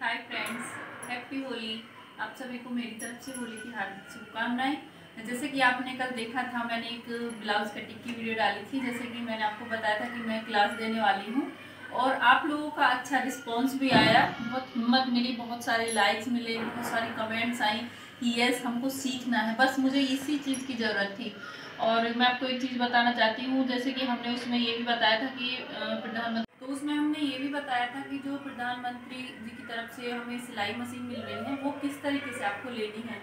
Hi friends, happy Holi. आप सभी को मेरी तरफ से होली की हार्दिक शुभकामनाएं। जैसे कि आपने कल देखा था, मैंने एक ब्लाउज कटिंग की वीडियो डाली थी। जैसे कि मैंने आपको बताया था कि मैं क्लास देने वाली हूँ और आप लोगों का अच्छा रिस्पांस भी आया, बहुत हिम्मत मिली, बहुत सारे लाइक्स मिले, बहुत सारी कमेंट्स आई कि यस हमको सीखना है, बस मुझे इसी चीज़ की ज़रूरत थी। और मैं आपको एक चीज़ बताना चाहती हूँ, जैसे कि हमने उसमें ये भी बताया था कि प्रधानमंत्री, तो उसमें हमने ये भी बताया था कि जो प्रधानमंत्री जी की तरफ से हमें सिलाई मशीन मिल रही है वो किस तरीके से आपको लेनी है।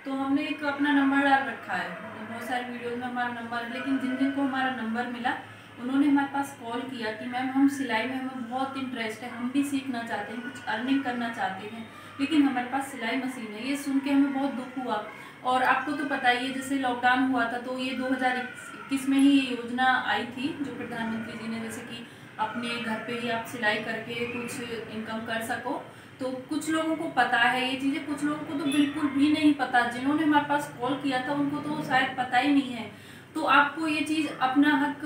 तो हमने एक अपना नंबर डाल रखा है, तो बहुत सारे वीडियोस में हमारा नंबर है, लेकिन जिन जिन को हमारा नंबर मिला उन्होंने हमारे पास कॉल किया कि मैम हम सिलाई में हमें बहुत इंटरेस्ट है, हम भी सीखना चाहते हैं, कुछ अर्निंग करना चाहते हैं, लेकिन हमारे पास सिलाई मशीन है। ये सुन के हमें बहुत दुख हुआ। और आपको तो पता ही है, जैसे लॉकडाउन हुआ था तो ये 2021 में ही ये योजना आई थी जो प्रधानमंत्री जी ने, जैसे कि अपने घर पे ही आप सिलाई करके कुछ इनकम कर सको। तो कुछ लोगों को पता है ये चीज़ें, कुछ लोगों को तो बिल्कुल भी नहीं पता। जिन्होंने हमारे पास कॉल किया था उनको तो शायद पता ही नहीं है। तो आपको ये चीज़ अपना हक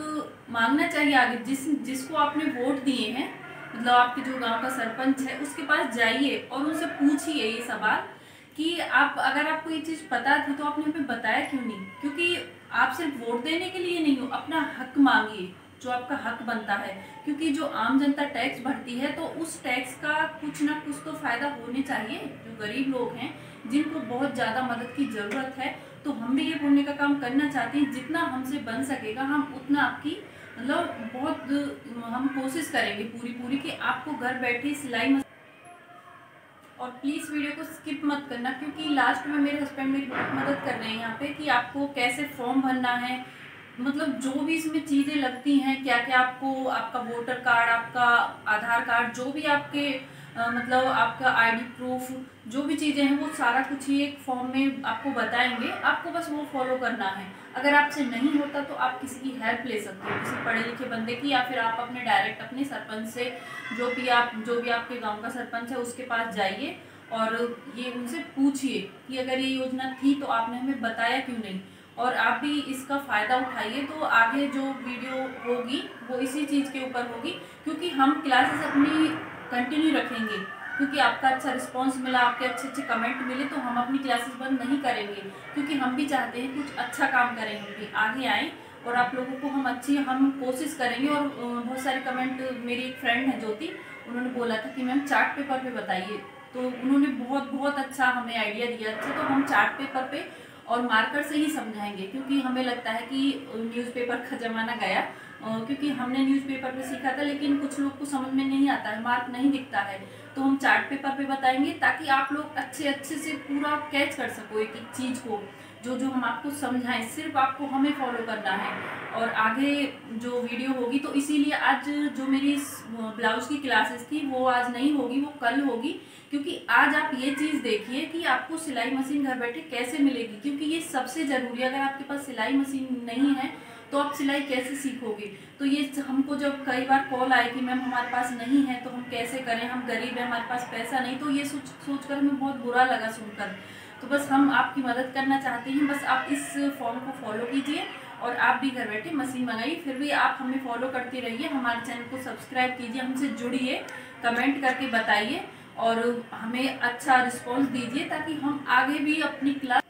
मांगना चाहिए आगे, जिसको आपने वोट दिए हैं, मतलब आपके जो गांव का सरपंच है उसके पास जाइए और उनसे पूछिए ये सवाल कि आप, अगर आपको ये चीज़ पता थी तो आपने हमें बताया क्यों नहीं। क्योंकि आप सिर्फ वोट देने के लिए नहीं हो, अपना हक मांगिए, जो आपका हक बनता है। क्योंकि जो आम जनता टैक्स भरती है तो उस टैक्स का कुछ ना कुछ तो फायदा होने चाहिए। जो गरीब लोग हैं जिनको बहुत ज़्यादा मदद की ज़रूरत है, तो हम भी ये पुण्य का काम करना चाहते हैं। जितना हमसे बन सकेगा हम उतना आपकी, मतलब बहुत हम कोशिश करेंगे पूरी पूरी कि आपको घर बैठे सिलाई। और प्लीज़ वीडियो को स्किप मत करना, क्योंकि लास्ट में मेरे हस्बैंड मेरी बहुत मदद कर रहे हैं यहाँ पे कि आपको कैसे फॉर्म भरना है, मतलब जो भी इसमें चीज़ें लगती हैं, क्या क्या आपको, आपका वोटर कार्ड, आपका आधार कार्ड, जो भी आपके मतलब आपका आईडी प्रूफ, जो भी चीज़ें हैं वो सारा कुछ ही एक फॉर्म में आपको बताएंगे। आपको बस वो फॉलो करना है। अगर आपसे नहीं होता तो आप किसी की हेल्प ले सकते हो, किसी पढ़े लिखे बंदे की, या फिर आप अपने डायरेक्ट अपने सरपंच से, जो भी आपके गांव का सरपंच है उसके पास जाइए और ये उनसे पूछिए कि अगर ये योजना थी तो आपने हमें बताया क्यों नहीं। और आप भी इसका फ़ायदा उठाइए। तो आगे जो वीडियो होगी वो इसी चीज़ के ऊपर होगी, क्योंकि हम क्लासेस अपनी कंटिन्यू रखेंगे। क्योंकि आपका अच्छा रिस्पांस मिला, आपके अच्छे अच्छे कमेंट मिले, तो हम अपनी क्लासेस बंद नहीं करेंगे। क्योंकि हम भी चाहते हैं कुछ अच्छा काम करें, हम भी आगे आएँ और आप लोगों को हम कोशिश करेंगे। और बहुत सारे कमेंट, मेरी एक फ्रेंड है ज्योति, उन्होंने बोला था कि मैम चार्ट पेपर पे बताइए, तो उन्होंने बहुत बहुत अच्छा हमें आइडिया दिया। अच्छा, तो हम चार्ट पेपर पे और मार्कर से ही समझाएंगे, क्योंकि हमें लगता है कि न्यूज़पेपर का ज़माना गया। क्योंकि हमने न्यूज़पेपर पे सीखा था, लेकिन कुछ लोग को समझ में नहीं आता है, मार्क नहीं दिखता है। तो हम चार्ट पेपर पे बताएंगे ताकि आप लोग अच्छे अच्छे से पूरा कैच कर सको एक एक चीज़ को। जो जो हम आपको समझाएं, सिर्फ आपको हमें फॉलो करना है। और आगे जो वीडियो होगी, तो इसीलिए आज जो मेरी ब्लाउज की क्लासेस थी वो आज नहीं होगी, वो कल होगी। क्योंकि आज आप ये चीज़ देखिए कि आपको सिलाई मशीन घर बैठे कैसे मिलेगी, क्योंकि ये सबसे ज़रूरी है। अगर आपके पास सिलाई मशीन नहीं है तो आप सिलाई कैसे सीखोगे। तो ये हमको जब कई बार कॉल आए कि मैम हमारे पास नहीं है तो हम कैसे करें, हम गरीब हैं, हमारे पास पैसा नहीं, तो ये सोच कर हमें बहुत बुरा लगा सुनकर। तो बस हम आपकी मदद करना चाहते हैं। बस आप इस फॉर्म को फॉलो कीजिए और आप भी घर बैठे मशीन मंगाइए। फिर भी आप हमें फॉलो करते रहिए, हमारे चैनल को सब्सक्राइब कीजिए, हमसे जुड़िए, कमेंट करके बताइए और हमें अच्छा रिस्पांस दीजिए ताकि हम आगे भी अपनी क्लास।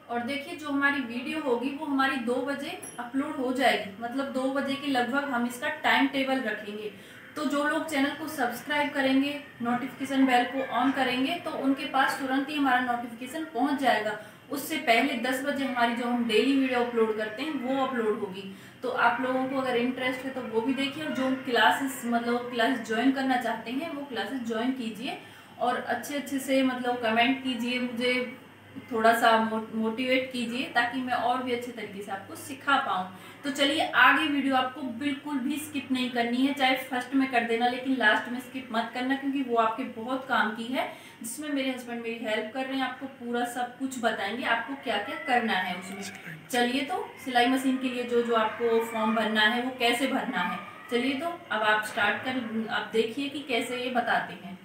और देखिए, जो हमारी वीडियो होगी वो हमारी 2 बजे अपलोड हो जाएगी, मतलब 2 बजे के लगभग हम इसका टाइम टेबल रखेंगे। तो जो लोग चैनल को सब्सक्राइब करेंगे, नोटिफिकेशन बेल को ऑन करेंगे, तो उनके पास तुरंत ही हमारा नोटिफिकेशन पहुंच जाएगा। उससे पहले 10 बजे हमारी जो हम डेली वीडियो अपलोड करते हैं वो अपलोड होगी। तो आप लोगों को अगर इंटरेस्ट है तो वो भी देखिए, और जो क्लासेस, मतलब क्लास ज्वाइन करना चाहते हैं वो क्लासेस ज्वाइन कीजिए। और अच्छे अच्छे से मतलब कमेंट कीजिए, मुझे थोड़ा सा मोटिवेट कीजिए ताकि मैं और भी अच्छे तरीके से आपको सिखा पाऊँ। तो चलिए, आगे वीडियो आपको बिल्कुल भी स्किप नहीं करनी है, चाहे फर्स्ट में कर देना लेकिन लास्ट में स्किप मत करना, क्योंकि वो आपके बहुत काम की है, जिसमें मेरे हस्बैंड मेरी हेल्प कर रहे हैं, आपको पूरा सब कुछ बताएंगे आपको क्या क्या करना है उसमें। चलिए, तो सिलाई मशीन के लिए जो जो आपको फॉर्म भरना है वो कैसे भरना है, चलिए तो अब आप स्टार्ट कर, आप देखिए कि कैसे ये बताते हैं।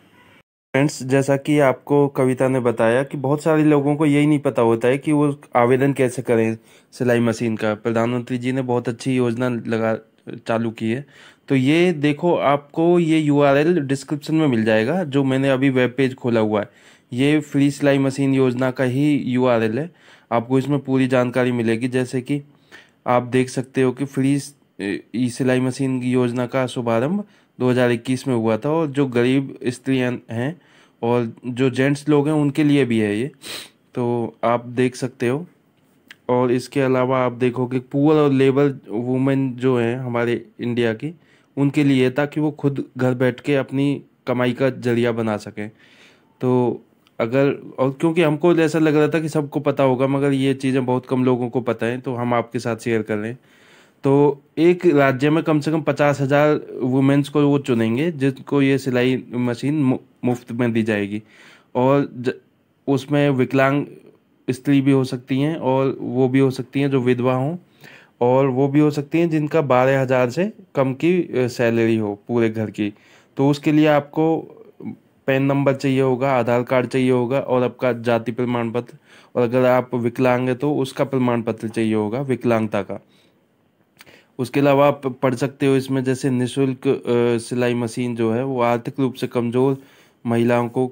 फ्रेंड्स, जैसा कि आपको कविता ने बताया कि बहुत सारे लोगों को यही नहीं पता होता है कि वो आवेदन कैसे करें सिलाई मशीन का। प्रधानमंत्री जी ने बहुत अच्छी योजना चालू की है। तो ये देखो, आपको ये यूआरएल डिस्क्रिप्शन में मिल जाएगा, जो मैंने अभी वेब पेज खोला हुआ है। ये फ्री सिलाई मशीन योजना का ही यूआरएल है। आपको इसमें पूरी जानकारी मिलेगी। जैसे कि आप देख सकते हो कि फ्री ई सिलाई मशीन की योजना का शुभारंभ 2021 में हुआ था, और जो गरीब स्त्रियां हैं और जो जेंट्स लोग हैं उनके लिए भी है ये। तो आप देख सकते हो। और इसके अलावा आप देखोगे पुअर और लेबर वुमेन जो हैं हमारे इंडिया की, उनके लिए, ताकि वो खुद घर बैठ के अपनी कमाई का जरिया बना सकें। तो अगर, और क्योंकि हमको ऐसा लग रहा था कि सबको पता होगा, मगर ये चीज़ें बहुत कम लोगों को पता है, तो हम आपके साथ शेयर कर रहे हैं। तो एक राज्य में कम से कम 50,000 वुमेन्स को वो चुनेंगे जिनको ये सिलाई मशीन मुफ्त में दी जाएगी। और उसमें विकलांग स्त्री भी हो सकती हैं, और वो भी हो सकती हैं जो विधवा हों, और वो भी हो सकती हैं जिनका 12,000 से कम की सैलरी हो पूरे घर की। तो उसके लिए आपको पैन नंबर चाहिए होगा, आधार कार्ड चाहिए होगा, और आपका जाति प्रमाण पत्र, और अगर आप विकलांग हैं तो उसका प्रमाण पत्र चाहिए होगा विकलांगता का। उसके अलावा आप पढ़ सकते हो इसमें, जैसे निशुल्क सिलाई मशीन जो है वो आर्थिक रूप से कमज़ोर महिलाओं को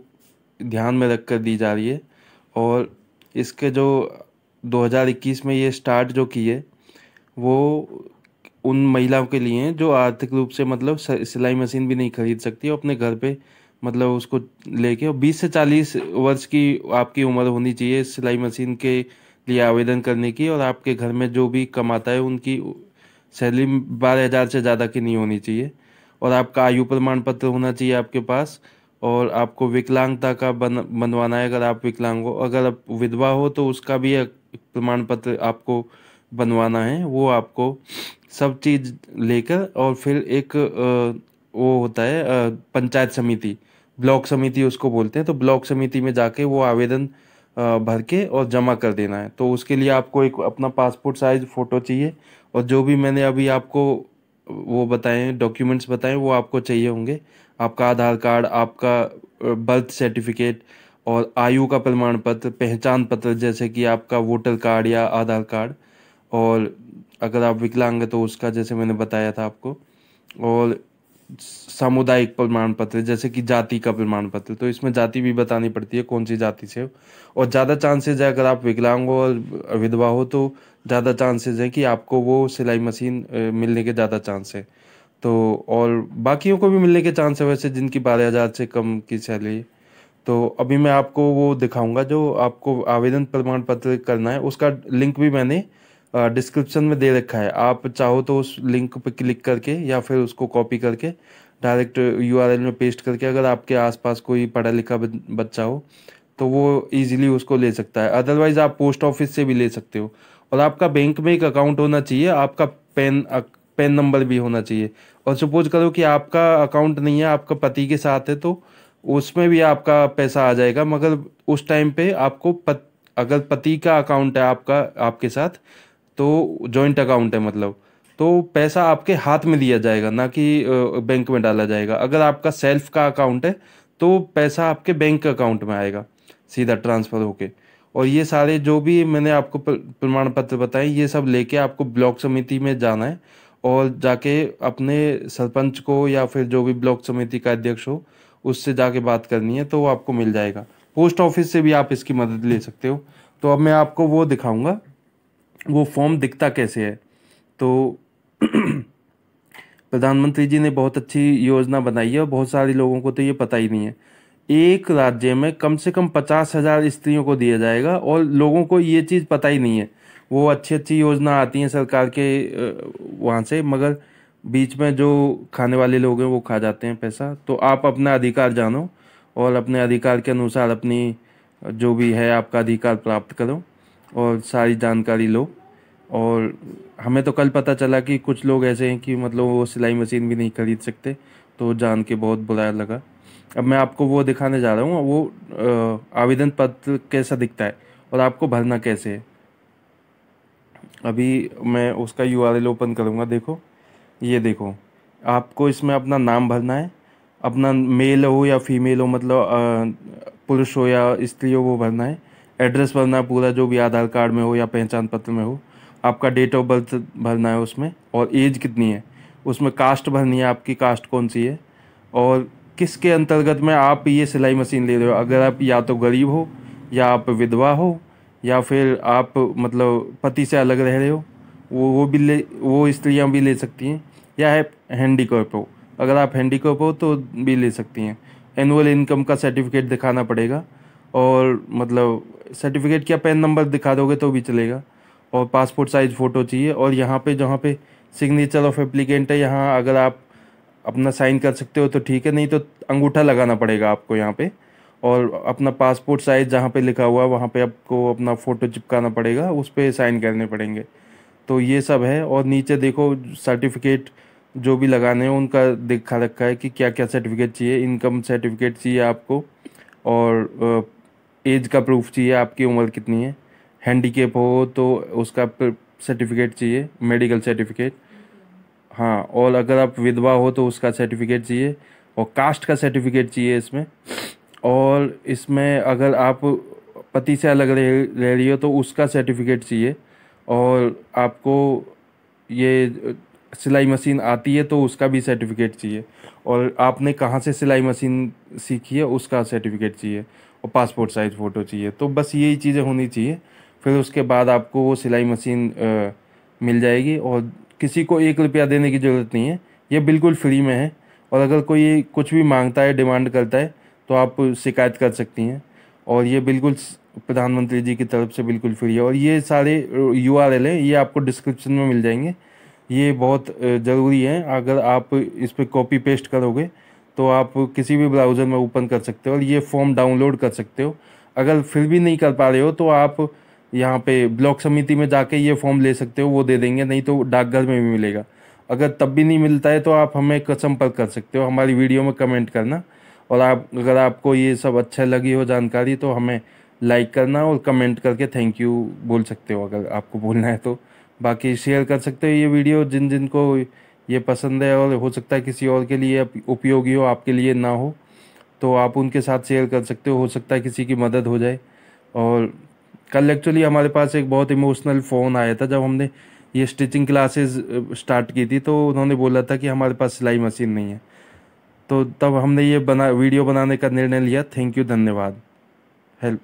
ध्यान में रखकर दी जा रही है। और इसके जो 2021 में ये स्टार्ट जो की है, वो उन महिलाओं के लिए हैं जो आर्थिक रूप से मतलब सिलाई मशीन भी नहीं खरीद सकती, और अपने घर पे मतलब उसको लेके, और 20 से 40 वर्ष की आपकी उम्र होनी चाहिए सिलाई मशीन के लिए आवेदन करने की। और आपके घर में जो भी कमाता है उनकी सैलरी 12,000 से ज़्यादा की नहीं होनी चाहिए। और आपका आयु प्रमाण पत्र होना चाहिए आपके पास। और आपको विकलांगता का बनवाना है अगर आप विकलांग हो। अगर आप विधवा हो तो उसका भी एक प्रमाण पत्र आपको बनवाना है। वो आपको सब चीज़ लेकर, और फिर एक वो होता है पंचायत समिति, ब्लॉक समिति उसको बोलते हैं। तो ब्लॉक समिति में जाके वो आवेदन भर के और जमा कर देना है। तो उसके लिए आपको एक अपना पासपोर्ट साइज फ़ोटो चाहिए, और जो भी मैंने अभी आपको वो बताए डॉक्यूमेंट्स बताए वो आपको चाहिए होंगे। आपका आधार कार्ड, आपका बर्थ सर्टिफिकेट, और आयु का प्रमाण पत्र, पहचान पत्र जैसे कि आपका वोटर कार्ड या आधार कार्ड, और अगर आप विकलांग हैं तो उसका जैसे मैंने बताया था आपको, और सामुदायिक प्रमाण पत्र जैसे कि जाति का प्रमाण पत्र। तो इसमें जाति भी बतानी पड़ती है कौन सी जाति से हो। और ज़्यादा चांसेस है अगर आप विकलांग हो और विधवा हो तो ज़्यादा चांसेस है कि आपको वो सिलाई मशीन मिलने के ज़्यादा चांस है। तो और बाकियों को भी मिलने के चांस है वैसे, जिनकी 12,000 से कम की सैलरी। तो अभी मैं आपको वो दिखाऊंगा जो आपको आवेदन प्रमाण पत्र करना है, उसका लिंक भी मैंने डिस्क्रिप्शन में दे रखा है। आप चाहो तो उस लिंक पर क्लिक करके या फिर उसको कॉपी करके डायरेक्ट यूआरएल में पेस्ट करके, अगर आपके आसपास कोई पढ़ा लिखा बच्चा हो तो वो इजीली उसको ले सकता है। अदरवाइज आप पोस्ट ऑफिस से भी ले सकते हो। और आपका बैंक में एक अकाउंट होना चाहिए, आपका पैन नंबर भी होना चाहिए। और सपोज करो कि आपका अकाउंट नहीं है, आपका पति के साथ है, तो उसमें भी आपका पैसा आ जाएगा। मगर उस टाइम पे आपको अगर पति का अकाउंट है आपका आपके साथ, तो जॉइंट अकाउंट है मतलब, तो पैसा आपके हाथ में दिया जाएगा, ना कि बैंक में डाला जाएगा। अगर आपका सेल्फ का अकाउंट है तो पैसा आपके बैंक अकाउंट में आएगा सीधा ट्रांसफ़र होके। और ये सारे जो भी मैंने आपको प्रमाण पत्र बताए, ये सब लेके आपको ब्लॉक समिति में जाना है, और जाके अपने सरपंच को या फिर जो भी ब्लॉक समिति का अध्यक्ष हो उससे जाके बात करनी है, तो वो आपको मिल जाएगा। पोस्ट ऑफिस से भी आप इसकी मदद ले सकते हो। तो अब मैं आपको वो दिखाऊंगा वो फॉर्म दिखता कैसे है। तो प्रधानमंत्री जी ने बहुत अच्छी योजना बनाई है, और बहुत सारे लोगों को तो ये पता ही नहीं है। एक राज्य में कम से कम 50,000 स्त्रियों को दिया जाएगा, और लोगों को ये चीज़ पता ही नहीं है। वो अच्छी अच्छी योजना आती हैं सरकार के वहाँ से, मगर बीच में जो खाने वाले लोग हैं वो खा जाते हैं पैसा। तो आप अपना अधिकार जानो, और अपने अधिकार के अनुसार अपनी जो भी है आपका अधिकार प्राप्त करो, और सारी जानकारी लो। और हमें तो कल पता चला कि कुछ लोग ऐसे हैं कि मतलब वो सिलाई मशीन भी नहीं खरीद सकते, तो जान के बहुत बुरा लगा। अब मैं आपको वो दिखाने जा रहा हूँ, वो आवेदन पत्र कैसा दिखता है और आपको भरना कैसे है। अभी मैं उसका यूआरएल ओपन करूँगा। देखो, ये देखो, आपको इसमें अपना नाम भरना है, अपना मेल हो या फीमेल हो, मतलब पुरुष हो या स्त्री हो, वो भरना है। एड्रेस भरना है पूरा, जो भी आधार कार्ड में हो या पहचान पत्र में हो। आपका डेट ऑफ बर्थ भरना है उसमें, और एज कितनी है। उसमें कास्ट भरनी है, आपकी कास्ट कौन सी है और किसके अंतर्गत में आप ये सिलाई मशीन ले रहे हो। अगर आप या तो गरीब हो, या आप विधवा हो, या फिर आप मतलब पति से अलग रह रहे हो, वो स्त्रियां भी ले सकती हैं। या है हैंडीकैप हो, अगर आप हैंडीकैप हो तो भी ले सकती हैं। एनुअल इनकम का सर्टिफिकेट दिखाना पड़ेगा, और मतलब सर्टिफिकेट क्या, पैन नंबर दिखा दोगे तो भी चलेगा। और पासपोर्ट साइज़ फ़ोटो चाहिए। और यहाँ पे जहाँ पे सिग्नेचर ऑफ एप्लीकेंट है, यहाँ अगर आप अपना साइन कर सकते हो तो ठीक है, नहीं तो अंगूठा लगाना पड़ेगा आपको यहाँ पे। और अपना पासपोर्ट साइज़ जहाँ पे लिखा हुआ है वहाँ पे आपको अपना फ़ोटो चिपकाना पड़ेगा, उस पर साइन करने पड़ेंगे। तो ये सब है। और नीचे देखो सर्टिफिकेट जो भी लगाने हैं उनका दिखा रखा है कि क्या क्या सर्टिफिकेट चाहिए। इनकम सर्टिफिकेट चाहिए आपको, और एज का प्रूफ चाहिए, आपकी उम्र कितनी है। हैंडीकेप हो तो उसका सर्टिफिकेट चाहिए, मेडिकल सर्टिफिकेट। हाँ, और अगर आप विधवा हो तो उसका सर्टिफिकेट चाहिए, और कास्ट का सर्टिफिकेट चाहिए इसमें। और इसमें अगर आप पति से अलग रह रही हो तो उसका सर्टिफिकेट चाहिए। और आपको ये सिलाई मशीन आती है तो उसका भी सर्टिफिकेट चाहिए। और आपने कहाँ से सिलाई मशीन सीखी है उसका सर्टिफिकेट चाहिए, और पासपोर्ट साइज़ फ़ोटो चाहिए। तो बस यही चीज़ें होनी चाहिए। फिर उसके बाद आपको वो सिलाई मशीन मिल जाएगी, और किसी को 1 रुपया देने की ज़रूरत नहीं है, ये बिल्कुल फ्री में है। और अगर कोई कुछ भी मांगता है, डिमांड करता है, तो आप शिकायत कर सकती हैं। और ये बिल्कुल प्रधानमंत्री जी की तरफ से बिल्कुल फ्री है। और ये सारे URL हैं, ये आपको डिस्क्रिप्शन में मिल जाएंगे। ये बहुत ज़रूरी है। अगर आप इस पर कॉपी पेस्ट करोगे तो आप किसी भी ब्राउज़र में ओपन कर सकते हो, और ये फॉर्म डाउनलोड कर सकते हो। अगर फिर भी नहीं कर पा रहे हो तो आप यहाँ पे ब्लॉक समिति में जाके ये फॉर्म ले सकते हो, वो दे देंगे, नहीं तो डाकघर में भी मिलेगा। अगर तब भी नहीं मिलता है तो आप हमें संपर्क कर सकते हो, हमारी वीडियो में कमेंट करना। और आप, अगर आपको ये सब अच्छा लगी हो जानकारी, तो हमें लाइक करना और कमेंट करके थैंक यू बोल सकते हो अगर आपको बोलना है तो। बाकी शेयर कर सकते हो ये वीडियो जिन जिन को ये पसंद है, और हो सकता है किसी और के लिए उपयोगी हो, आपके लिए ना हो, तो आप उनके साथ शेयर कर सकते हो सकता है किसी की मदद हो जाए। और कल एक्चुअली हमारे पास एक बहुत इमोशनल फ़ोन आया था, जब हमने ये स्टिचिंग क्लासेस स्टार्ट की थी, तो उन्होंने बोला था कि हमारे पास सिलाई मशीन नहीं है। तो तब हमने ये वीडियो बनाने का निर्णय लिया। थैंक यू, धन्यवाद। हेल्प